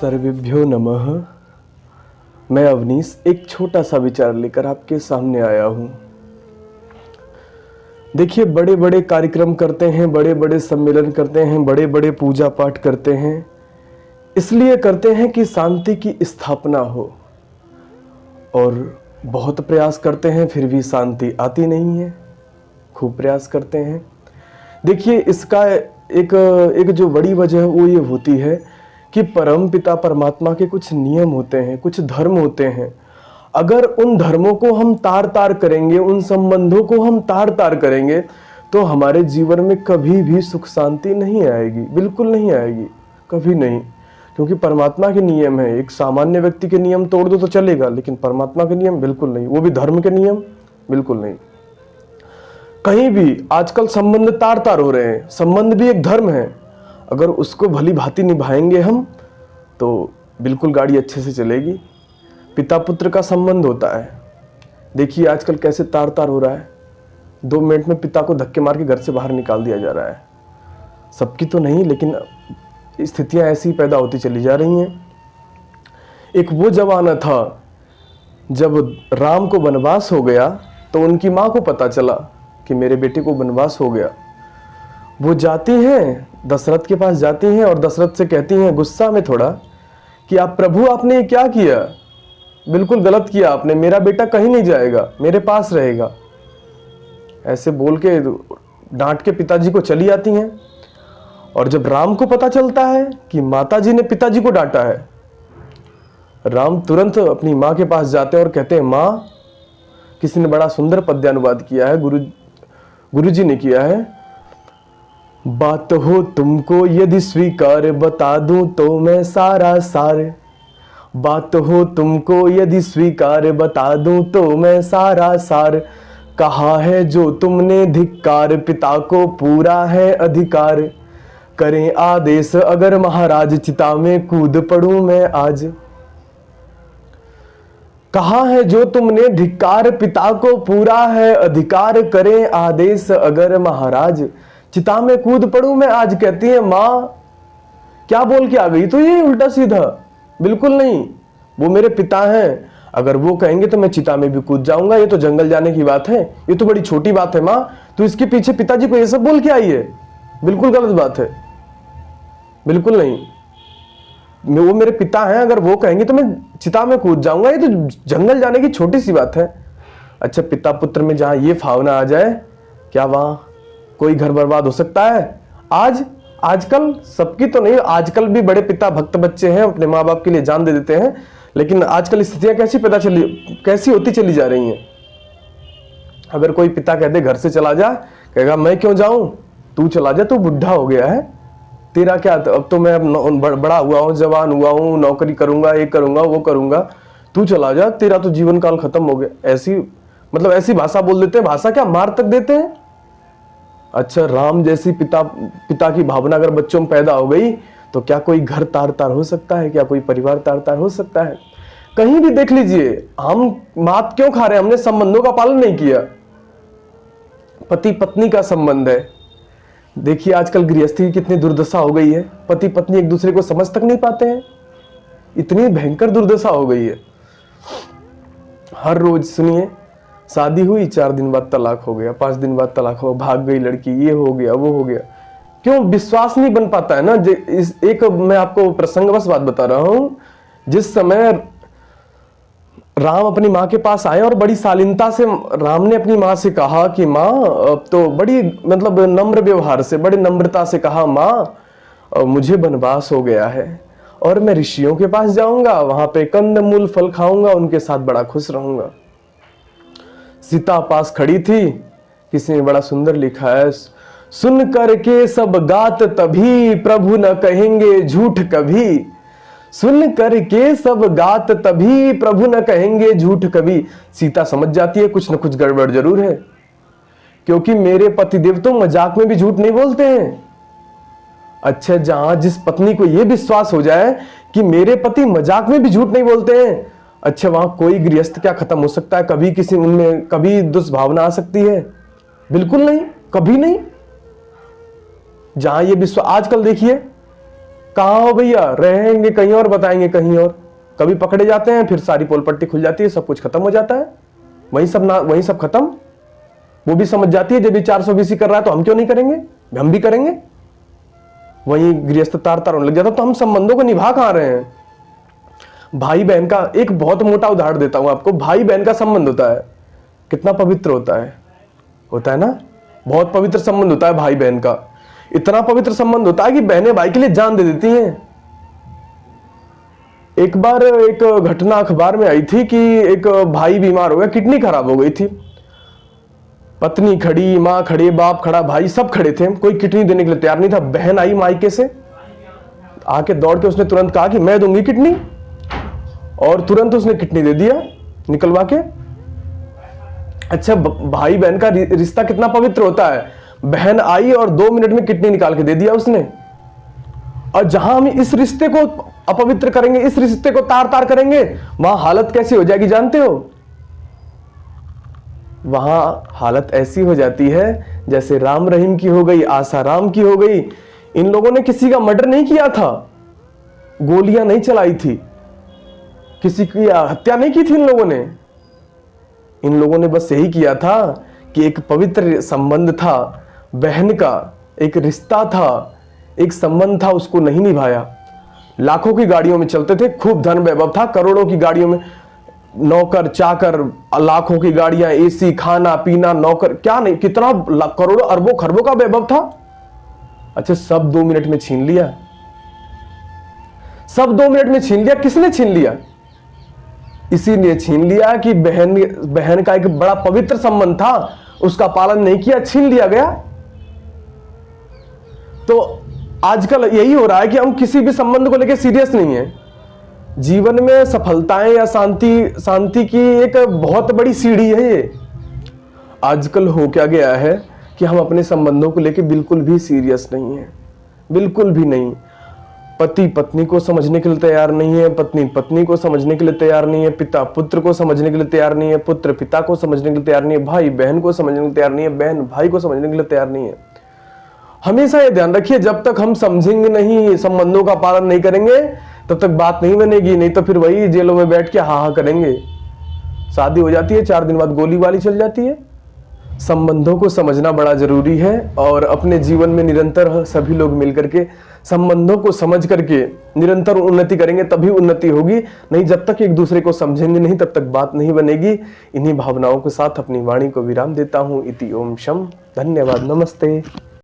सर्वेभ्यो नमः। मैं अवनीश एक छोटा सा विचार लेकर आपके सामने आया हूँ। देखिए, बड़े बड़े कार्यक्रम करते हैं, बड़े बड़े सम्मेलन करते हैं, बड़े बड़े पूजा पाठ करते हैं, इसलिए करते हैं कि शांति की स्थापना हो। और बहुत प्रयास करते हैं फिर भी शांति आती नहीं है। खूब प्रयास करते हैं। देखिए, इसका एक जो बड़ी वजह है वो ये होती है कि परम पिता परमात्मा के कुछ नियम होते हैं, कुछ धर्म होते हैं। अगर उन धर्मों को हम तार तार करेंगे, उन संबंधों को हम तार तार करेंगे, तो हमारे जीवन में कभी भी सुख शांति नहीं आएगी, बिल्कुल नहीं आएगी, कभी नहीं। क्योंकि परमात्मा के नियम है। एक सामान्य व्यक्ति के नियम तोड़ दो तो चलेगा, लेकिन परमात्मा के नियम बिल्कुल नहीं, वो भी धर्म के नियम बिल्कुल नहीं। कहीं भी आजकल संबंध तार तार हो रहे हैं। संबंध भी एक धर्म है, अगर उसको भली भांति निभाएंगे हम तो बिल्कुल गाड़ी अच्छे से चलेगी। पिता पुत्र का संबंध होता है। देखिए आजकल कैसे तार तार हो रहा है। 2 मिनट में पिता को धक्के मार के घर से बाहर निकाल दिया जा रहा है। सबकी तो नहीं, लेकिन स्थितियां ऐसी पैदा होती चली जा रही हैं। एक वो जमाना था जब राम को वनवास हो गया तो उनकी माँ को पता चला कि मेरे बेटे को वनवास हो गया। वो जाती हैं दशरथ के पास, जाती हैं और दशरथ से कहती हैं गुस्सा में थोड़ा कि आप प्रभु, आपने ये क्या किया, बिल्कुल गलत किया आपने, मेरा बेटा कहीं नहीं जाएगा, मेरे पास रहेगा। ऐसे बोल के डांट के पिताजी को चली आती हैं। और जब राम को पता चलता है कि माताजी ने पिताजी को डांटा है, राम तुरंत अपनी माँ के पास जाते हैं और कहते हैं माँ, किसी ने बड़ा सुंदर पद्यानुवाद किया है, गुरुजी ने किया है। बात हो तुमको यदि स्वीकार, बता दूं तो मैं सारा सार। बात हो तुमको यदि स्वीकार, बता दूं तो मैं सारा सार। कहा है जो तुमने धिक्कार, पिता को पूरा है अधिकार। करें आदेश अगर महाराज, चिता में कूद पड़ूं मैं आज। कहा है जो तुमने धिक्कार, पिता को पूरा है अधिकार। करें आदेश अगर महाराज, चिता में कूद पड़ूं मैं आज। कहती है माँ, क्या बोल के आ गई तो ये उल्टा सीधा, बिल्कुल नहीं, वो मेरे पिता हैं, अगर वो कहेंगे तो मैं चिता में भी कूद जाऊंगा। ये तो जंगल जाने की बात है, ये तो बड़ी छोटी बात है माँ, तो इसके पीछे पिताजी को ये सब बोल के आई है, बिल्कुल गलत बात है, बिल्कुल नहीं। वो मेरे पिता हैं, अगर वो कहेंगे तो मैं चिता में कूद जाऊंगा, ये तो जंगल जाने की छोटी सी बात है। अच्छा, पिता पुत्र में जहां ये भावना आ जाए, क्या वहां कोई घर बर्बाद हो सकता है? आजकल सबकी तो नहीं, आजकल भी बड़े पिता भक्त बच्चे हैं, अपने माँ बाप के लिए जान दे देते हैं, लेकिन आजकल स्थितियां कैसी होती चली जा रही हैं। अगर कोई पिता कह दे घर से चला जा, कहेगा मैं क्यों जाऊं, तू चला जा, तू बुढ़ा हो गया है, तेरा क्या, अब तो मैं बड़ा हुआ हूं, जवान हुआ हूं, नौकरी करूंगा, ये करूंगा, वो करूंगा, तू चला जा, तेरा तो जीवन काल खत्म हो गया। ऐसी भाषा बोल देते हैं। भाषा क्या, मार तक देते हैं। अच्छा, राम जैसी पिता की भावना अगर बच्चों में पैदा हो गई तो क्या कोई घर तार तार हो सकता है? क्या कोई परिवार तार तार हो सकता है? कहीं भी देख लीजिए, हम मात क्यों खा रहे हैं? हमने संबंधों का पालन नहीं किया। पति पत्नी का संबंध है, देखिए आजकल गृहस्थी की कितनी दुर्दशा हो गई है। पति पत्नी एक दूसरे को समझ तक नहीं पाते हैं, इतनी भयंकर दुर्दशा हो गई है। हर रोज सुनिए, शादी हुई 4 दिन बाद तलाक हो गया, 5 दिन बाद तलाक हो, भाग गई लड़की, ये हो गया, वो हो गया। क्यों? विश्वास नहीं बन पाता है ना। एक मैं आपको प्रसंगवश बात बता रहा हूं। जिस समय राम अपनी माँ के पास आए और बड़ी शालीनता से राम ने अपनी माँ से कहा कि माँ, अब तो बड़ी नम्र व्यवहार से, बड़ी नम्रता से कहा, माँ मुझे वनवास हो गया है और मैं ऋषियों के पास जाऊंगा, वहां पे कंद मूल फल खाऊंगा, उनके साथ बड़ा खुश रहूंगा। सीता पास खड़ी थी, किसी ने बड़ा सुंदर लिखा है, सुन करके सब गात तभी, प्रभु न कहेंगे झूठ कभी। सुन करके सब गात तभी, प्रभु न कहेंगे झूठ कभी। सीता समझ जाती है कुछ न कुछ गड़बड़ जरूर है, क्योंकि मेरे पतिदेव तो मजाक में भी झूठ नहीं बोलते हैं। अच्छा, जहां जिस पत्नी को यह विश्वास हो जाए कि मेरे पति मजाक में भी झूठ नहीं बोलते हैं, अच्छा वहां कोई गृहस्थ क्या खत्म हो सकता है? कभी किसी उनमें कभी दुष्भावना आ सकती है? बिल्कुल नहीं, कभी नहीं। जहां ये विश्वास, आजकल देखिए कहाँ हो भैया, रहेंगे कहीं और, बताएंगे कहीं और। कभी पकड़े जाते हैं, फिर सारी पोल पट्टी खुल जाती है, सब कुछ खत्म हो जाता है, वही सब खत्म। वो भी समझ जाती है जब ये 420 कर रहा है तो हम क्यों नहीं करेंगे, हम भी करेंगे। वही गृहस्थ तार तार होने लग जाता, तो हम संबंधों को निभा कहाँ रहे हैं। भाई बहन का एक बहुत मोटा उदाहरण देता हूं आपको। भाई बहन का संबंध होता है, कितना पवित्र होता है ना, बहुत पवित्र संबंध होता है भाई बहन का। इतना पवित्र संबंध होता है कि बहनें भाई के लिए जान दे देती हैं। एक बार एक घटना अखबार में आई थी कि एक भाई बीमार हो गया, किडनी खराब हो गई थी। पत्नी खड़ी, मां खड़ी, बाप खड़ा, भाई सब खड़े थे, कोई किडनी देने के लिए तैयार नहीं था। बहन आई मायके से, आके दौड़ के उसने तुरंत कहा कि मैं दूंगी किडनी, और तुरंत उसने किडनी दे दिया निकलवा के। अच्छा, भाई बहन का रिश्ता कितना पवित्र होता है। बहन आई और 2 मिनट में किडनी निकाल के दे दिया उसने। और जहां हम इस रिश्ते को अपवित्र करेंगे, इस रिश्ते को तार तार करेंगे, वहां हालत कैसी हो जाएगी जानते हो। वहां हालत ऐसी हो जाती है जैसे राम रहीम की हो गई, आशा राम की हो गई। इन लोगों ने किसी का मर्डर नहीं किया था, गोलियां नहीं चलाई थी, किसी की हत्या नहीं की थी इन लोगों ने। इन लोगों ने बस यही किया था कि एक पवित्र संबंध था, बहन का एक रिश्ता था, एक संबंध था, उसको नहीं निभाया। लाखों की गाड़ियों में चलते थे, खूब धन वैभव था, करोड़ों की गाड़ियों में नौकर चाकर, लाखों की गाड़ियां, एसी, खाना पीना, नौकर, क्या नहीं, कितना करोड़ों अरबों खरबों का वैभव था। अच्छा, सब 2 मिनट में छीन लिया, सब 2 मिनट में छीन लिया। किसने छीन लिया? इसीलिए छीन लिया कि बहन का एक बड़ा पवित्र संबंध था, उसका पालन नहीं किया, छीन लिया गया। तो आजकल यही हो रहा है कि हम किसी भी संबंध को लेकर सीरियस नहीं है। जीवन में सफलताएं या शांति की एक बहुत बड़ी सीढ़ी है ये। आजकल हो क्या गया है कि हम अपने संबंधों को लेकर बिल्कुल भी सीरियस नहीं है, बिल्कुल भी नहीं। पति पत्नी को समझने के लिए तैयार नहीं है, पत्नी पत्नी को समझने के लिए तैयार नहीं है, पिता पुत्र को समझने के लिए तैयार नहीं है, पुत्र पिता को समझने के लिए तैयार नहीं है, भाई बहन को समझने के लिए तैयार नहीं है, बहन भाई को समझने के लिए तैयार नहीं है। हमेशा ये ध्यान रखिए, जब तक हम समझेंगे नहीं, संबंधों का पालन नहीं करेंगे, तब तक बात नहीं बनेगी। नहीं तो फिर वही जेलों में बैठ के हा करेंगे। शादी हो जाती है, 4 दिन बाद गोली वाली चल जाती है। संबंधों को समझना बड़ा जरूरी है, और अपने जीवन में निरंतर सभी लोग मिलकर के संबंधों को समझ करके निरंतर उन्नति करेंगे, तभी उन्नति होगी। नहीं, जब तक एक दूसरे को समझेंगे नहीं, तब तक बात नहीं बनेगी। इन्हीं भावनाओं के साथ अपनी वाणी को विराम देता हूं। इति ओम शम। धन्यवाद। नमस्ते।